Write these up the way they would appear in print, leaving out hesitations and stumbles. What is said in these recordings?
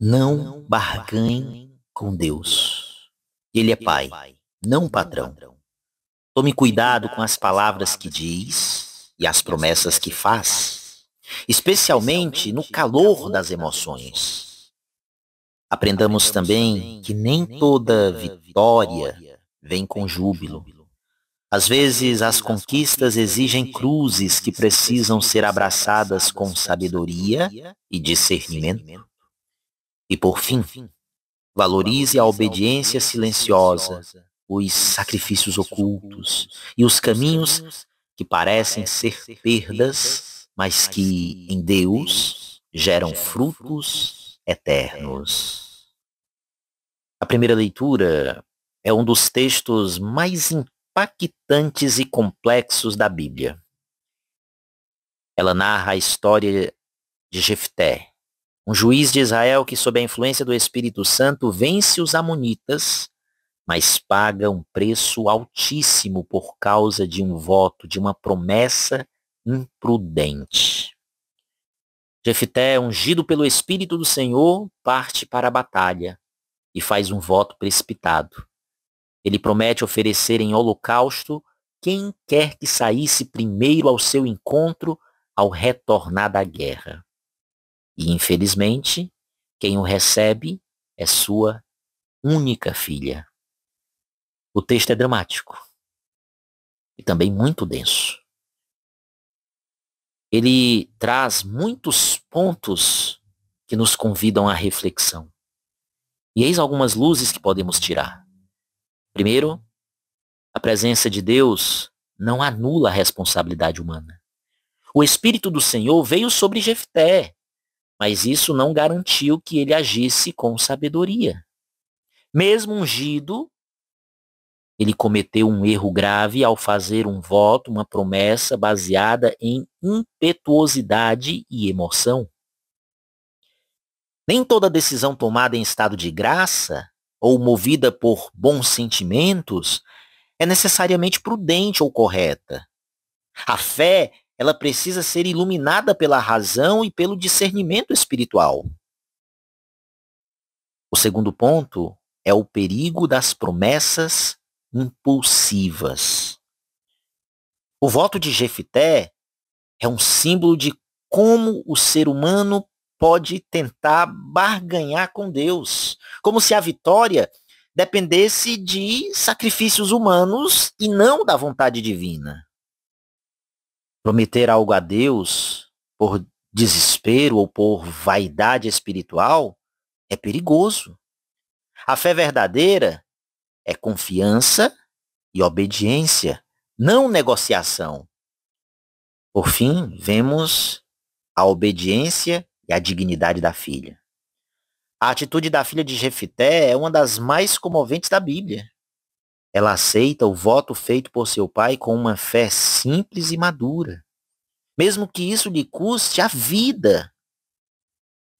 Não barganhe com Deus. Ele é Pai, não patrão. Tome cuidado com as palavras que diz e as promessas que faz, especialmente no calor das emoções. Aprendamos também que nem toda vitória vem com júbilo. Às vezes, as conquistas exigem cruzes que precisam ser abraçadas com sabedoria e discernimento. E por fim, valorize a obediência silenciosa, os sacrifícios ocultos e os caminhos que parecem ser perdas, mas que, em Deus, geram frutos eternos. A primeira leitura é um dos textos mais impactantes e complexos da Bíblia. Ela narra a história de Jefté, um juiz de Israel que, sob a influência do Espírito Santo, vence os amonitas, mas paga um preço altíssimo por causa de um voto, de uma promessa imprudente. Jefté, ungido pelo Espírito do Senhor, parte para a batalha e faz um voto precipitado. Ele promete oferecer em holocausto quem quer que saísse primeiro ao seu encontro ao retornar da guerra. E, infelizmente, quem o recebe é sua única filha. O texto é dramático e também muito denso. Ele traz muitos pontos que nos convidam à reflexão. E eis algumas luzes que podemos tirar. Primeiro, a presença de Deus não anula a responsabilidade humana. O Espírito do Senhor veio sobre Jefté, mas isso não garantiu que ele agisse com sabedoria. Mesmo ungido, ele cometeu um erro grave ao fazer um voto, uma promessa baseada em impetuosidade e emoção. Nem toda decisão tomada em estado de graça ou movida por bons sentimentos é necessariamente prudente ou correta. A fé, ela precisa ser iluminada pela razão e pelo discernimento espiritual. O segundo ponto é o perigo das promessas impulsivas. O voto de Jefté é um símbolo de como o ser humano pode tentar barganhar com Deus, como se a vitória dependesse de sacrifícios humanos e não da vontade divina. Prometer algo a Deus por desespero ou por vaidade espiritual é perigoso. A fé verdadeira é confiança e obediência, não negociação. Por fim, vemos a obediência e a dignidade da filha. A atitude da filha de Jefté é uma das mais comoventes da Bíblia. Ela aceita o voto feito por seu pai com uma fé simples e madura, mesmo que isso lhe custe a vida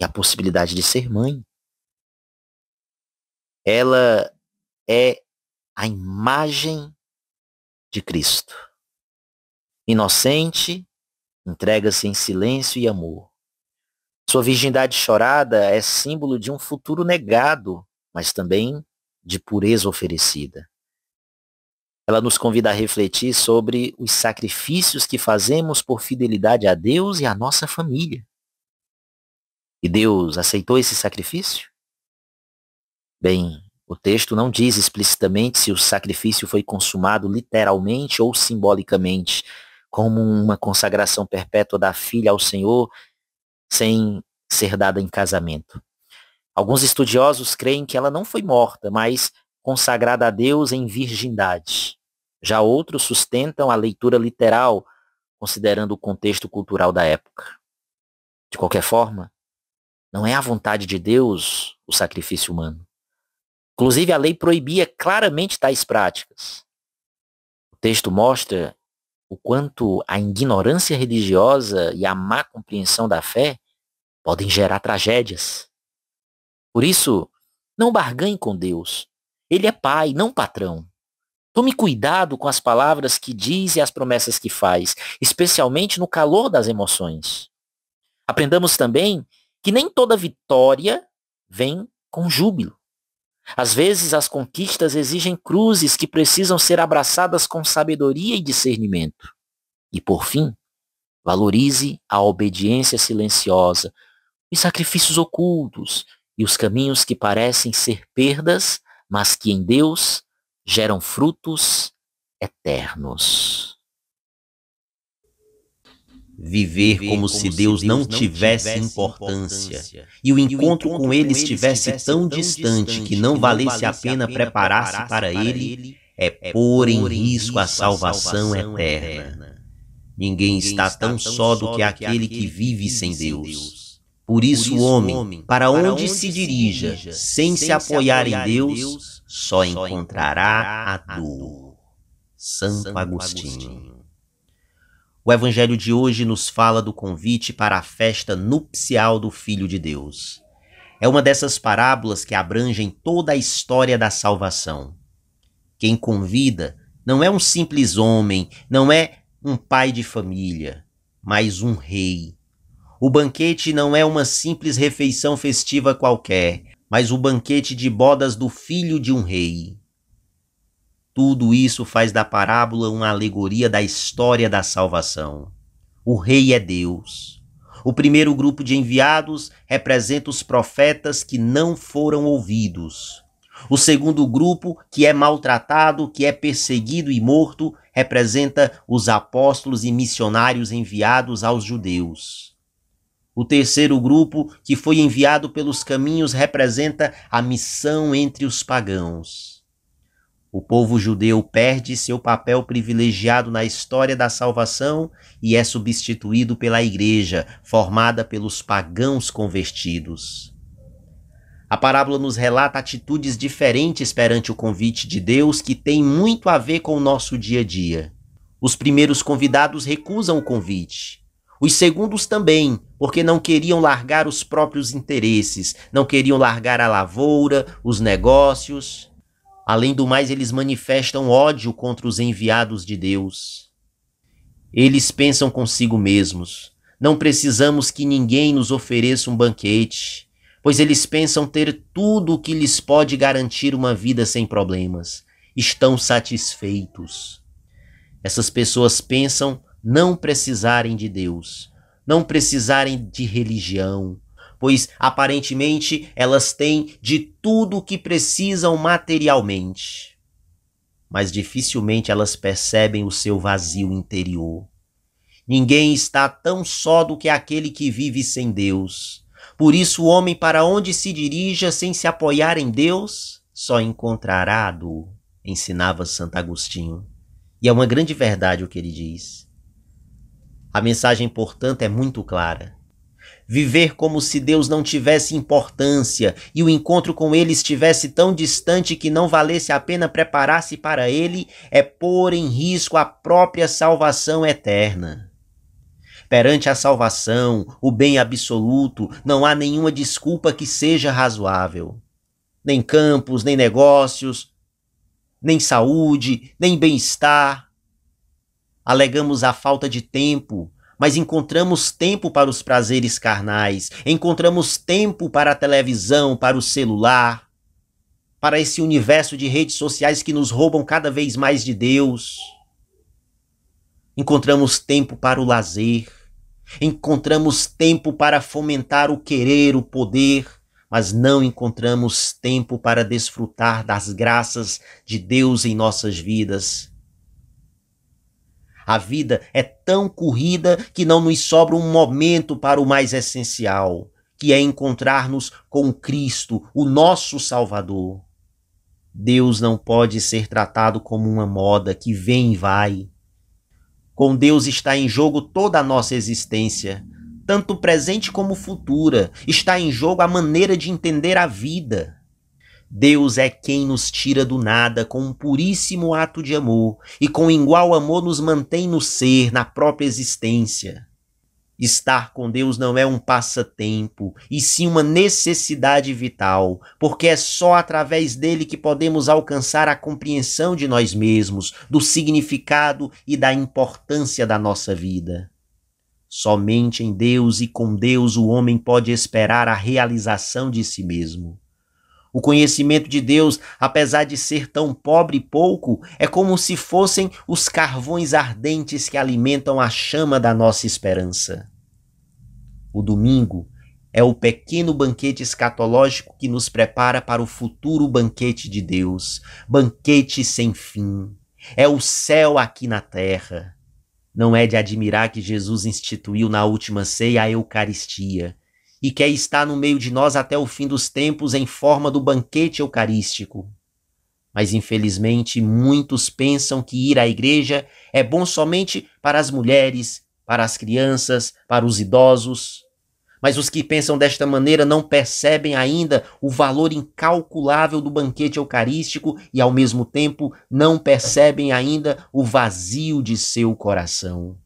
e a possibilidade de ser mãe. Ela é a imagem de Cristo. Inocente, entrega-se em silêncio e amor. Sua virgindade chorada é símbolo de um futuro negado, mas também de pureza oferecida. Ela nos convida a refletir sobre os sacrifícios que fazemos por fidelidade a Deus e à nossa família. E Deus aceitou esse sacrifício? Bem, o texto não diz explicitamente se o sacrifício foi consumado literalmente ou simbolicamente, como uma consagração perpétua da filha ao Senhor sem ser dada em casamento. Alguns estudiosos creem que ela não foi morta, mas consagrada a Deus em virgindade. Já outros sustentam a leitura literal, considerando o contexto cultural da época. De qualquer forma, não é a vontade de Deus o sacrifício humano. Inclusive, a lei proibia claramente tais práticas. O texto mostra o quanto a ignorância religiosa e a má compreensão da fé podem gerar tragédias. Por isso, não barganhe com Deus. Ele é pai, não patrão. Tome cuidado com as palavras que diz e as promessas que faz, especialmente no calor das emoções. Aprendamos também que nem toda vitória vem com júbilo. Às vezes as conquistas exigem cruzes que precisam ser abraçadas com sabedoria e discernimento. E por fim, valorize a obediência silenciosa, os sacrifícios ocultos e os caminhos que parecem ser perdas, mas que em Deus geram frutos eternos. Viver como se Deus não tivesse importância e o encontro com Ele estivesse tão distante que não valesse a pena preparar-se para Ele é pôr em risco a salvação eterna. Ninguém está tão só do que aquele que vive sem Deus. Por isso o homem, para onde se dirija, sem se apoiar em Deus, só encontrará a dor. Santo Agostinho. O Evangelho de hoje nos fala do convite para a festa nupcial do Filho de Deus. É uma dessas parábolas que abrangem toda a história da salvação. Quem convida não é um simples homem, não é um pai de família, mas um rei. O banquete não é uma simples refeição festiva qualquer, mas o banquete de bodas do filho de um rei. Tudo isso faz da parábola uma alegoria da história da salvação. O rei é Deus. O primeiro grupo de enviados representa os profetas que não foram ouvidos. O segundo grupo, que é maltratado, que é perseguido e morto, representa os apóstolos e missionários enviados aos judeus. O terceiro grupo, que foi enviado pelos caminhos, representa a missão entre os pagãos. O povo judeu perde seu papel privilegiado na história da salvação e é substituído pela igreja, formada pelos pagãos convertidos. A parábola nos relata atitudes diferentes perante o convite de Deus que tem muito a ver com o nosso dia a dia. Os primeiros convidados recusam o convite. Os segundos também, porque não queriam largar os próprios interesses, não queriam largar a lavoura, os negócios. Além do mais, eles manifestam ódio contra os enviados de Deus. Eles pensam consigo mesmos: não precisamos que ninguém nos ofereça um banquete, pois eles pensam ter tudo o que lhes pode garantir uma vida sem problemas. Estão satisfeitos. Essas pessoas pensam não precisarem de Deus, não precisarem de religião, pois aparentemente elas têm de tudo o que precisam materialmente. Mas dificilmente elas percebem o seu vazio interior. Ninguém está tão só do que aquele que vive sem Deus. Por isso o homem, para onde se dirija sem se apoiar em Deus, só encontrará a dor, ensinava Santo Agostinho. E é uma grande verdade o que ele diz. A mensagem, portanto, é muito clara. Viver como se Deus não tivesse importância e o encontro com Ele estivesse tão distante que não valesse a pena preparar-se para Ele é pôr em risco a própria salvação eterna. Perante a salvação, o bem absoluto, não há nenhuma desculpa que seja razoável. Nem campos, nem negócios, nem saúde, nem bem-estar. Alegamos a falta de tempo, mas encontramos tempo para os prazeres carnais, encontramos tempo para a televisão, para o celular, para esse universo de redes sociais que nos roubam cada vez mais de Deus. Encontramos tempo para o lazer, encontramos tempo para fomentar o querer, o poder, mas não encontramos tempo para desfrutar das graças de Deus em nossas vidas. A vida é tão corrida que não nos sobra um momento para o mais essencial, que é encontrar-nos com Cristo, o nosso Salvador. Deus não pode ser tratado como uma moda que vem e vai. Com Deus está em jogo toda a nossa existência, tanto presente como futura. Está em jogo a maneira de entender a vida. Deus é quem nos tira do nada com um puríssimo ato de amor e com igual amor nos mantém no ser, na própria existência. Estar com Deus não é um passatempo, e sim uma necessidade vital, porque é só através dele que podemos alcançar a compreensão de nós mesmos, do significado e da importância da nossa vida. Somente em Deus e com Deus o homem pode esperar a realização de si mesmo. O conhecimento de Deus, apesar de ser tão pobre e pouco, é como se fossem os carvões ardentes que alimentam a chama da nossa esperança. O domingo é o pequeno banquete escatológico que nos prepara para o futuro banquete de Deus, banquete sem fim. É o céu aqui na terra. Não é de admirar que Jesus instituiu na última ceia a Eucaristia e quer estar no meio de nós até o fim dos tempos em forma do banquete eucarístico. Mas, infelizmente, muitos pensam que ir à igreja é bom somente para as mulheres, para as crianças, para os idosos. Mas os que pensam desta maneira não percebem ainda o valor incalculável do banquete eucarístico e, ao mesmo tempo, não percebem ainda o vazio de seu coração.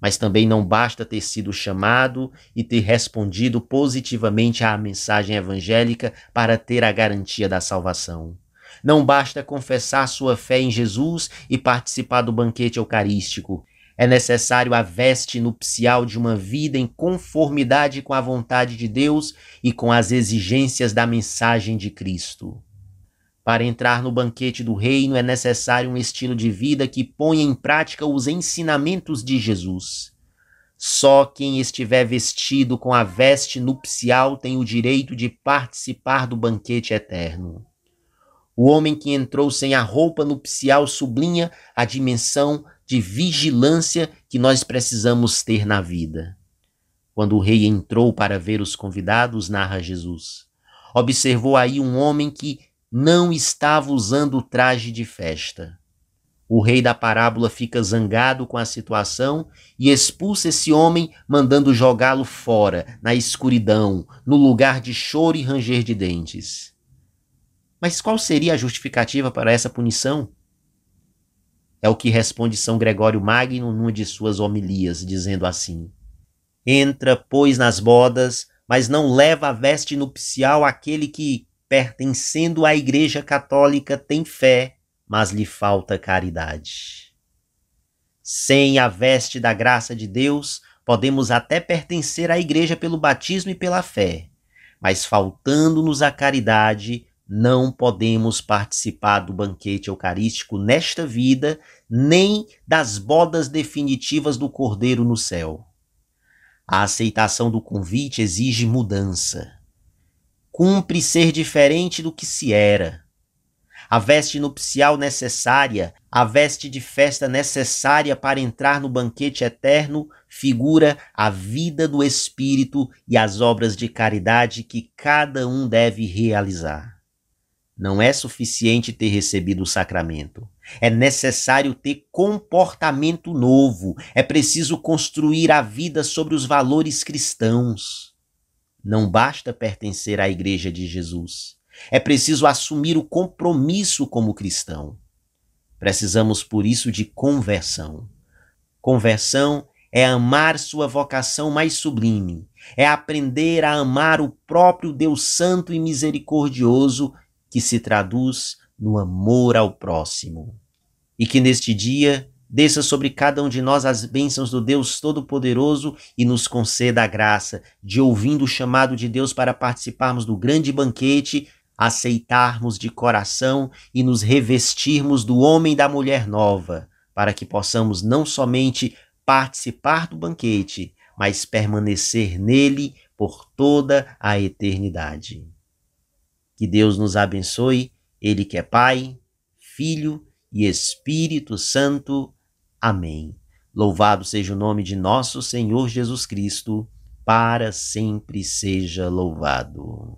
Mas também não basta ter sido chamado e ter respondido positivamente à mensagem evangélica para ter a garantia da salvação. Não basta confessar sua fé em Jesus e participar do banquete eucarístico. É necessário a veste nupcial de uma vida em conformidade com a vontade de Deus e com as exigências da mensagem de Cristo. Para entrar no banquete do reino é necessário um estilo de vida que ponha em prática os ensinamentos de Jesus. Só quem estiver vestido com a veste nupcial tem o direito de participar do banquete eterno. O homem que entrou sem a roupa nupcial sublinha a dimensão de vigilância que nós precisamos ter na vida. Quando o rei entrou para ver os convidados, narra Jesus, observou aí um homem que não estava usando o traje de festa. O rei da parábola fica zangado com a situação e expulsa esse homem, mandando jogá-lo fora, na escuridão, no lugar de choro e ranger de dentes. Mas qual seria a justificativa para essa punição? É o que responde São Gregório Magno numa de suas homilias, dizendo assim: entra, pois, nas bodas, mas não leva a veste nupcial aquele que, pertencendo à Igreja Católica, tem fé, mas lhe falta caridade. Sem a veste da graça de Deus, podemos até pertencer à Igreja pelo batismo e pela fé, mas faltando-nos a caridade, não podemos participar do banquete eucarístico nesta vida, nem das bodas definitivas do Cordeiro no céu. A aceitação do convite exige mudança. Cumpre ser diferente do que se era. A veste nupcial necessária, a veste de festa necessária para entrar no banquete eterno, figura a vida do Espírito e as obras de caridade que cada um deve realizar. Não é suficiente ter recebido o sacramento. É necessário ter comportamento novo. É preciso construir a vida sobre os valores cristãos. Não basta pertencer à Igreja de Jesus. É preciso assumir o compromisso como cristão. Precisamos, por isso, de conversão. Conversão é amar sua vocação mais sublime. É aprender a amar o próprio Deus Santo e Misericordioso, que se traduz no amor ao próximo. E que neste dia desça sobre cada um de nós as bênçãos do Deus Todo-Poderoso e nos conceda a graça de, ouvindo o chamado de Deus para participarmos do grande banquete, aceitarmos de coração e nos revestirmos do homem e da mulher nova, para que possamos não somente participar do banquete, mas permanecer nele por toda a eternidade. Que Deus nos abençoe, Ele que é Pai, Filho e Espírito Santo. Amém. Louvado seja o nome de nosso Senhor Jesus Cristo, para sempre seja louvado.